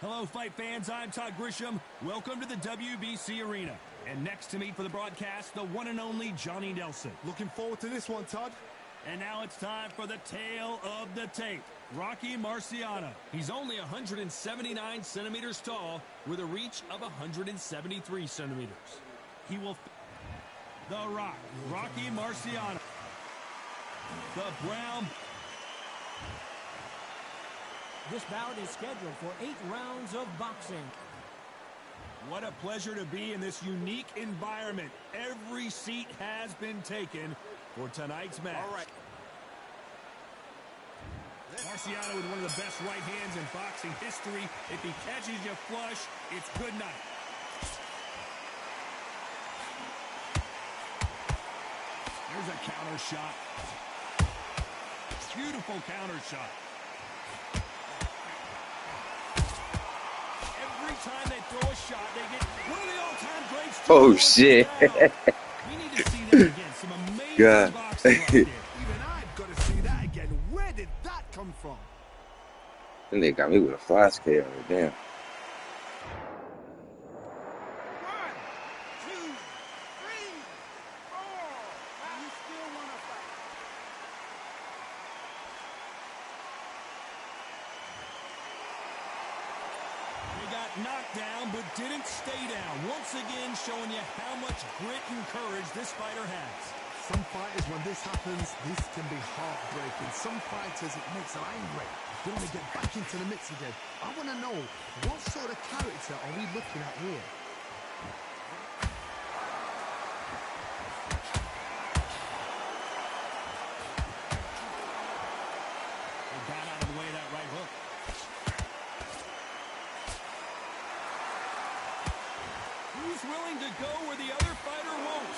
Hello, fight fans. I'm Todd Grisham. Welcome to the WBC Arena. And next to me for the broadcast, the one and only Johnny Nelson. Looking forward to this one, Todd. And now it's time for the tale of the tape. Rocky Marciano. He's only 179 centimeters tall with a reach of 173 centimeters. He will... The Rock, Rocky Marciano. The Brown... This bout is scheduled for 8 rounds of boxing. What a pleasure to be in this unique environment. Every seat has been taken for tonight's match. All right. Marciano with one of the best right hands in boxing history. If he catches you flush, it's good night. There's a counter shot. Beautiful counter shot. Every time they throw a shot, they get one of the all-time greats. Oh, shit. We need to see that again. Some amazing boxing right there. Even I've got to see that again. Where did that come from? Then they got me with a fly scale on it, damn. 1, 2, 3, 4. And you still want to fight? They got knocked down, but didn't stay down. Once again, showing you how much grit and courage this fighter has. Some fighters, when this happens, this can be heartbreaking. Some fighters, it makes them angry. They want to get back into the mix again. I want to know, what sort of character are we looking at here? They got out of the way of that right hook. Who's willing to go where the other fighter won't?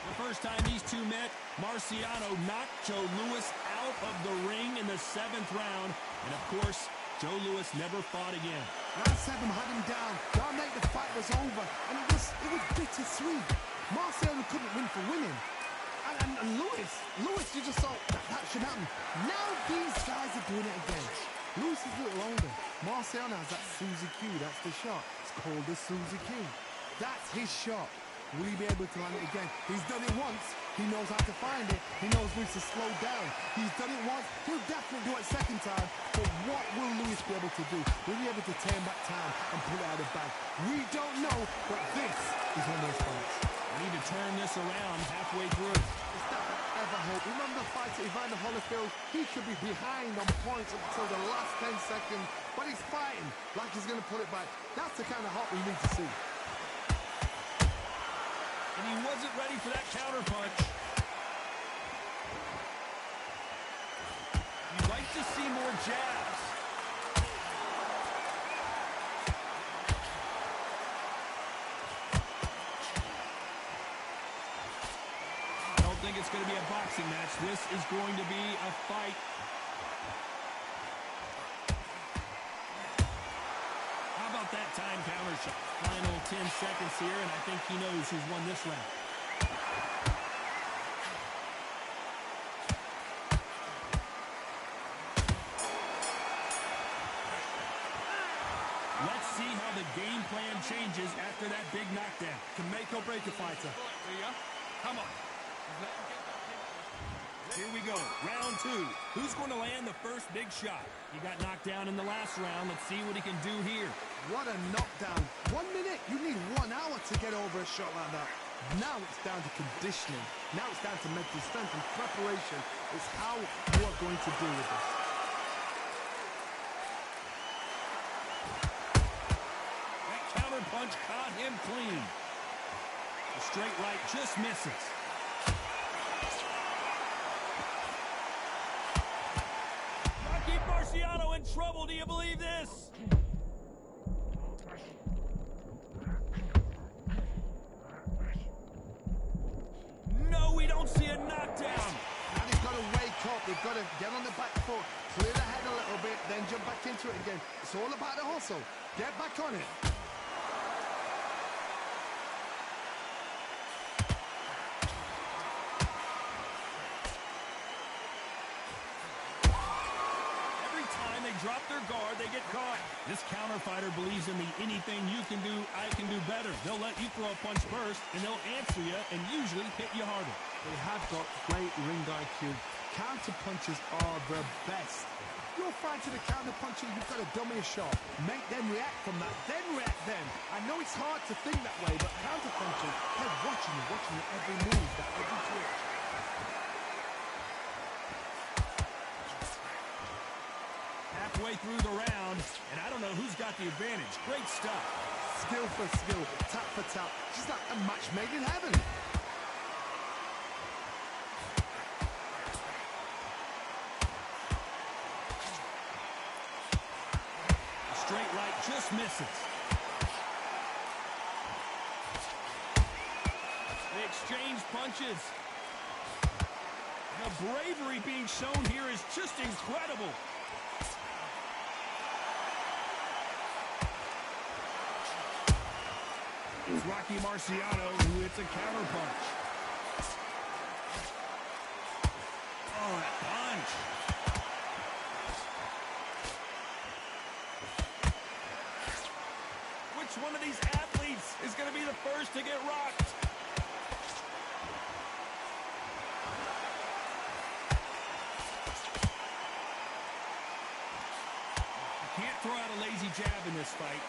The first time these two met, Marciano knocked Joe Louis out of the ring in the 7th round. And of course, Joe Louis never fought again. Round 7 had him down. Round 8, the fight was over. And it was bittersweet. Marciano couldn't win for winning. And Louis, you just thought that should happen. Now these guys are doing it again. Louis is a little older. Marciano has that Susie Q. That's the shot. It's called the Susie Q. That's his shot. Will he be able to land it again? He's done it once. He knows how to find it. He knows Louis to slow down. He's done it once. He'll definitely do it a second time. But what will Louis be able to do? Will he be able to turn back time and pull it out of the bag? We don't know, but this is one of those fights. We need to turn this around halfway through. It's that ever hope. Remember the fight at Evander Holyfield? He should be behind on points until the last 10 seconds. But he's fighting like he's going to pull it back. That's the kind of hope we need to see. And he wasn't ready for that counter punch. You'd like to see more jabs. I don't think it's going to be a boxing match. This is going to be a fight. How about that time counter shot? Final 10 seconds here, and I think he knows who's won this round. Let's see how the game plan changes after that big knockdown. Can make or break a fighter. Come on. Here we go, round 2. Who's going to land the first big shot? He got knocked down in the last round. Let's see what he can do here. What a knockdown. 1 minute, you need 1 hour to get over a shot like that. Now it's down to conditioning. Now it's down to mental strength and preparation. It's how you are going to deal with this. That counter punch caught him clean. The straight right just misses. Rocky Marciano in trouble. Do you believe this? No, we don't see a knockdown. Now they've got to wake up. They've got to get on the back foot, clear the head a little bit, then jump back into it again. It's all about the hustle. Get back on it. drop their guard, they get caught. This counter fighter believes in the anything you can do, I can do better. They'll let you throw a punch first, and they'll answer you and usually hit you harder. They have got great ring IQ. Counter punches are the best. You're fighting a counter puncher, you've got to dummy a shot. Make them react from that, then react then. I know it's hard to think that way, but counter punchers, they're watching you every move, that every twitch. Halfway through the round, and I don't know who's got the advantage. Great stuff. Skill for skill, tap for tap, just like a match made in heaven. Straight right just misses. They exchange punches. The bravery being shown here is just incredible. It's Rocky Marciano who hits a counter punch. Oh, that punch. Which one of these athletes is going to be the first to get rocked? You can't throw out a lazy jab in this fight.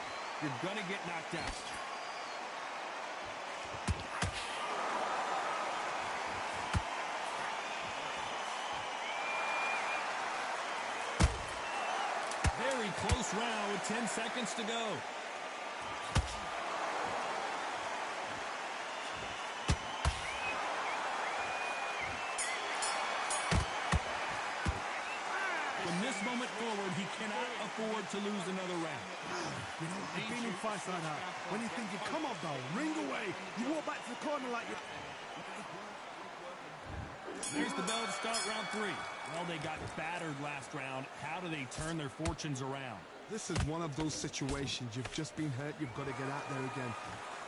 You're going to get knocked out. Very close round with 10 seconds to go. From this moment forward, he cannot afford to lose another round. You know, I've been in fights like that. When you think you come up though, ring away. You walk back to the corner like you. Here's the bell to start round 3. Well, they got battered last round. How do they turn their fortunes around? This is one of those situations. You've just been hurt. You've got to get out there again.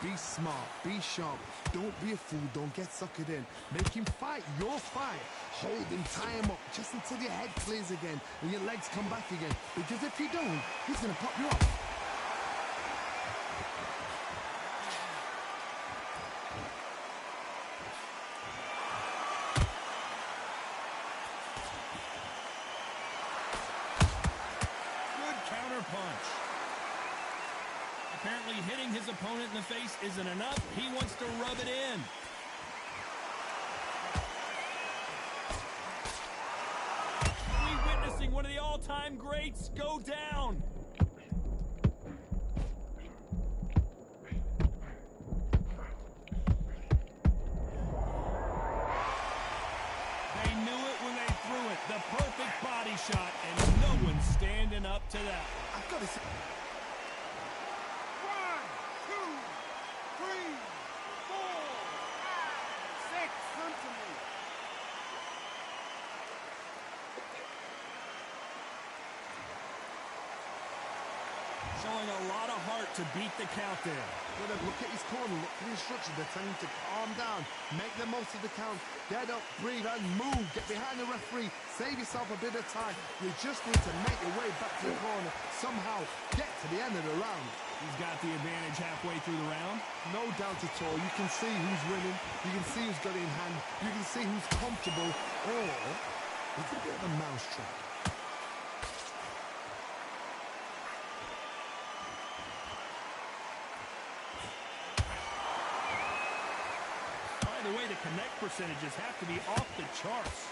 Be smart. Be sharp. Don't be a fool. Don't get suckered in. Make him fight your fight. Hold him. Tie him up just until your head clears again and your legs come back again. Because if you don't, he's going to pop you up. Punch. Apparently hitting his opponent in the face isn't enough. He wants to rub it in. Are we witnessing one of the all-time greats go down? They knew it when they threw it. The perfect body shot, and no one's standing up to that. I've got to say. 1, 2, 3, 4, 5, 6. Come to me. Showing a lot of heart to beat the count there. Look at his corner, look at the instructions. They're telling him to calm down, make the most of the count, get up, breathe, and move. Get behind the referee, save yourself a bit of time. You just need to make your way back to the corner. Somehow, get to the end of the round. He's got the advantage halfway through the round. No doubt at all. You can see who's winning. You can see who's got it in hand. You can see who's comfortable. Or it's a bit of a mousetrap. By the way, the connect percentages have to be off the charts.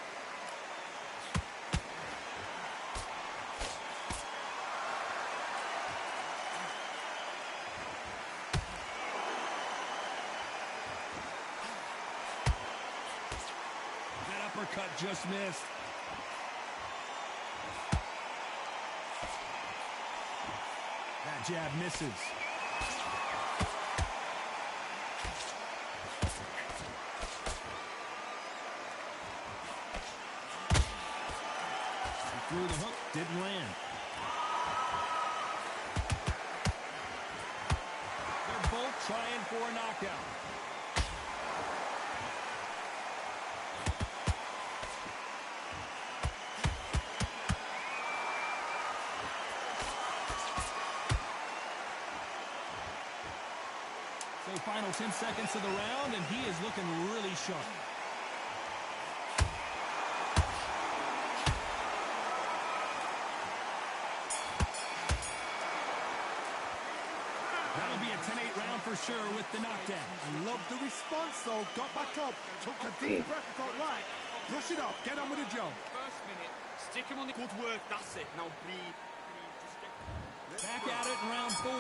That uppercut just missed. That jab misses. Through the hook, didn't land. They're both trying for a knockout. seconds of the round, and he is looking really sharp. That'll be a 10-8 round for sure with the knockdown. I love the response, though. Got back up, took a deep breath, got right. Brush it off, get on with the job. First minute, stick him on the good work, that's it. Now breathe. Back at it in round 4.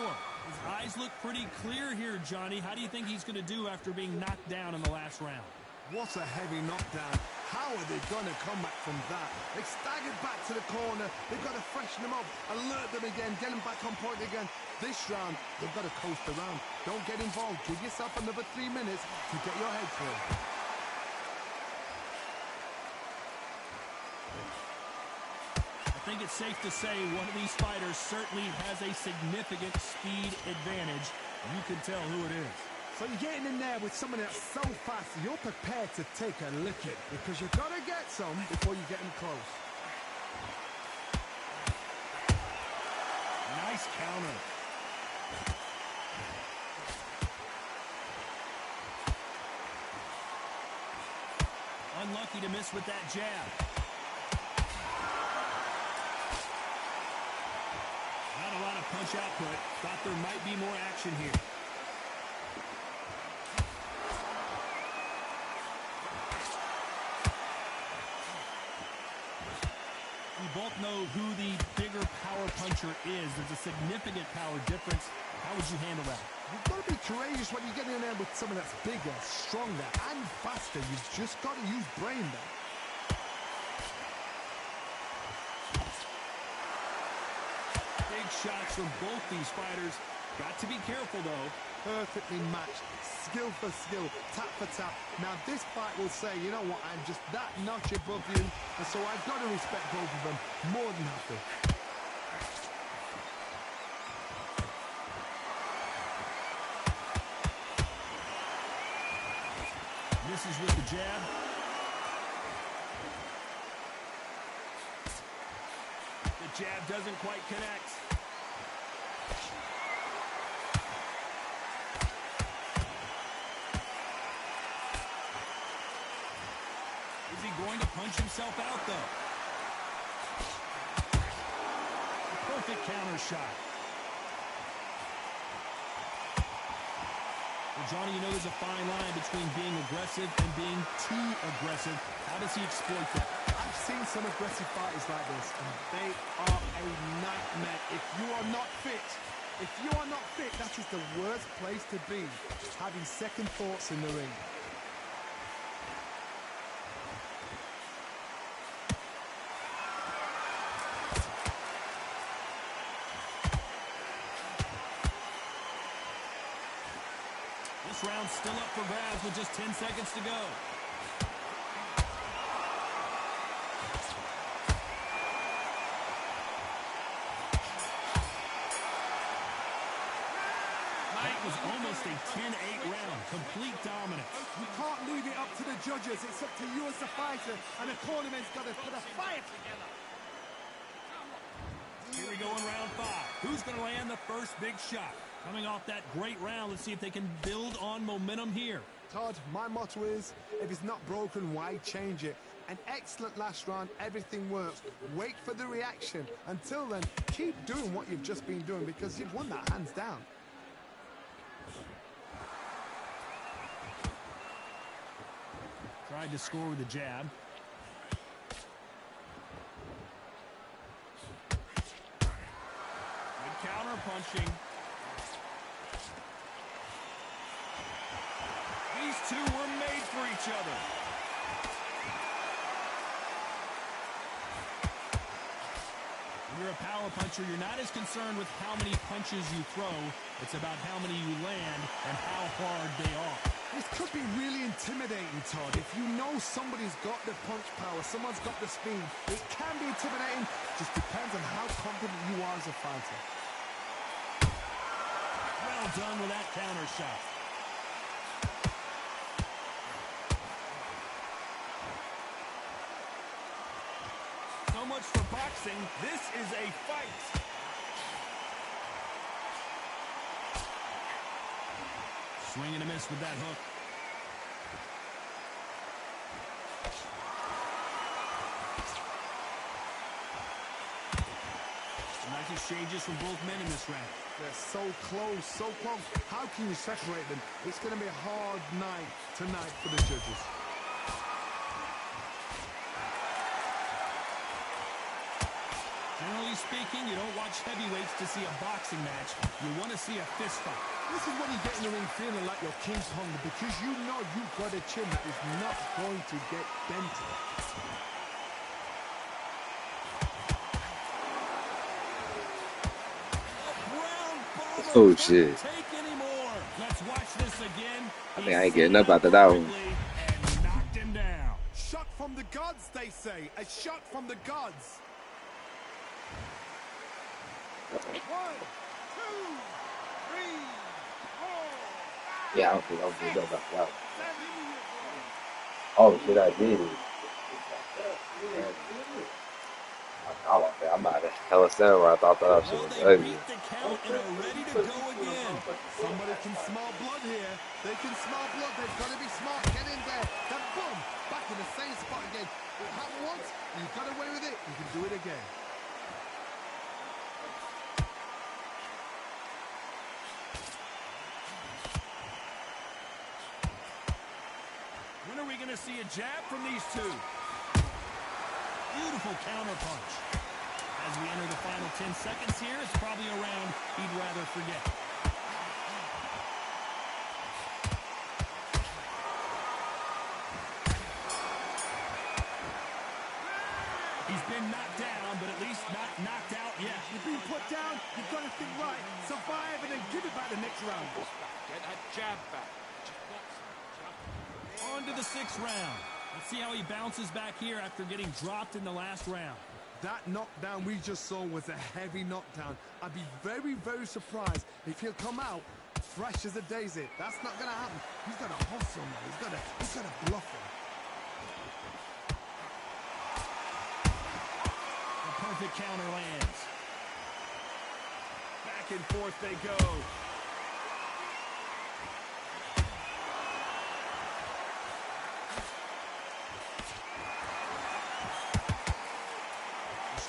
His eyes look pretty clear here, Johnny. How do you think he's going to do after being knocked down in the last round? What a heavy knockdown. How are they going to come back from that? They staggered back to the corner. They've got to freshen them up, alert them again, get them back on point again. This round, they've got to coast around. Don't get involved. Give yourself another 3 minutes to get your head through. I think it's safe to say one of these fighters certainly has a significant speed advantage. You can tell who it is. So you're getting in there with someone that's so fast, you're prepared to take a licking because you've got to get some before you get them close. Nice counter. Unlucky to miss with that jab. Not a lot of punch output. Thought there might be more action here. We both know who the bigger power puncher is. There's a significant power difference. How would you handle that? You've got to be courageous when you get in there with someone that's bigger, stronger, and faster. You've just got to use brain there. Big shots from both these fighters. Got to be careful, though. Perfectly matched, skill for skill, tap for tap. Now this fight will say, you know what, I'm just that notch above you, and so I've got to respect both of them more than happy. Misses with the jab. The jab doesn't quite connect. Is he going to punch himself out, though? A perfect counter shot. Well, Johnny, you know there's a fine line between being aggressive and being too aggressive. How does he exploit that? I've seen some aggressive fighters like this, and they are a nightmare. If you are not fit, that is the worst place to be, having second thoughts in the ring. This round's still up for grabs with just 10 seconds to go. That was almost a 10-8 round. Complete dominance. You can't leave it up to the judges. It's up to you as the fighter, and the tournament's got to put a fight together. Here we go in round 5. Who's going to land the first big shot? Coming off that great round, let's see if they can build on momentum here. Todd, my motto is, if it's not broken, why change it? An excellent last round, everything works. Wait for the reaction. Until then, keep doing what you've just been doing because you've won that hands down. Tried to score with a jab. Good counter punching. These two were made for each other. When you're a power puncher, you're not as concerned with how many punches you throw. It's about how many you land and how hard they are. This could be really intimidating, Todd. If you know somebody's got the punch power, someone's got the speed, it can be intimidating. Just depends on how confident you are as a fighter. Well done with that counter shot. So much for boxing. This is a fight. Swing and a miss with that hook. Nice exchanges from both men in this round. They're so close, so close. How can you separate them? It's going to be a hard night tonight for the judges. Generally speaking, you don't watch heavyweights to see a boxing match. You want to see a fist fight. This is when you get in the ring feeling like you're King Kong because you know you've got a chin that is not going to get bent. Oh shit. Let's watch this again. I think I ain't getting up after that one. And knocked him down. Shot from the gods, they say. A shot from the gods. 1, 2, 3, 4, 5. Yeah, I don't think I'm gonna go back out. Oh shit, I did. I like that. I'm out of hella center where I thought that shit was ugly. Beat the count and are ready to go again. Somebody can smell blood here. They can smell blood. They've got to be smart. Get in there. Then boom, back in the same spot again. It happened once. You got away with it. You can do it again. When are we going to see a jab from these two? Beautiful counter punch. As we enter the final 10 seconds here, it's probably a round he'd rather forget. He's been knocked down, but at least not knocked out yet. You've been put down. You've got to think right. Survive and then give it back the next round. Get that jab back. On to the 6th round. Let's see how he bounces back here after getting dropped in the last round. That knockdown we just saw was a heavy knockdown. I'd be very, very surprised if he'll come out fresh as a daisy. That's not going to happen. He's got to hustle now. He's got to bluff him. A perfect counter lands. Back and forth they go.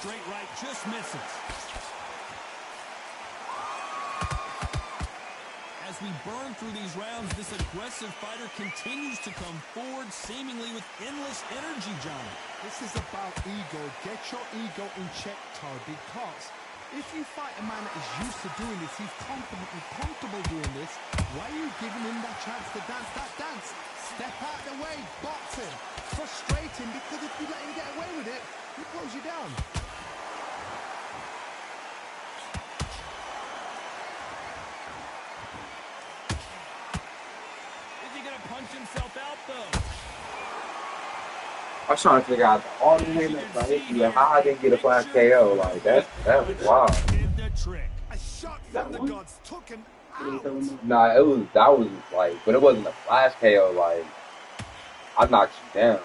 Straight right just misses. As we burn through these rounds, this aggressive fighter continues to come forward, seemingly with endless energy, Johnny. This is about ego. Get your ego in check, Todd, because if you fight a man that is used to doing this, he's confident and comfortable doing this, why are you giving him that chance to dance that dance? Step out of the way, box him. Frustrating, because if you let him get away with it, he pulls you down. Himself out though. I was trying to figure out all the names that like, how I didn't get a flash KO. Like that was wild. A shot from the gods took him out. Nah, that was like, but it wasn't a flash KO. Like I knocked you down.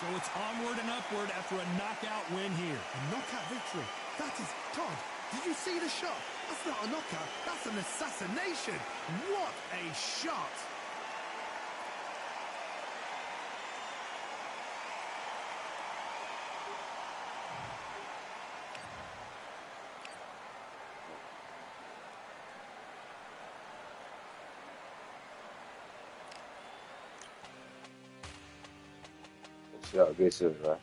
So it's onward and upward after a knockout win here. A knockout victory. That is, Todd, did you see the shot? That's not a knockout. That's an assassination. What a shot. Good shit, right?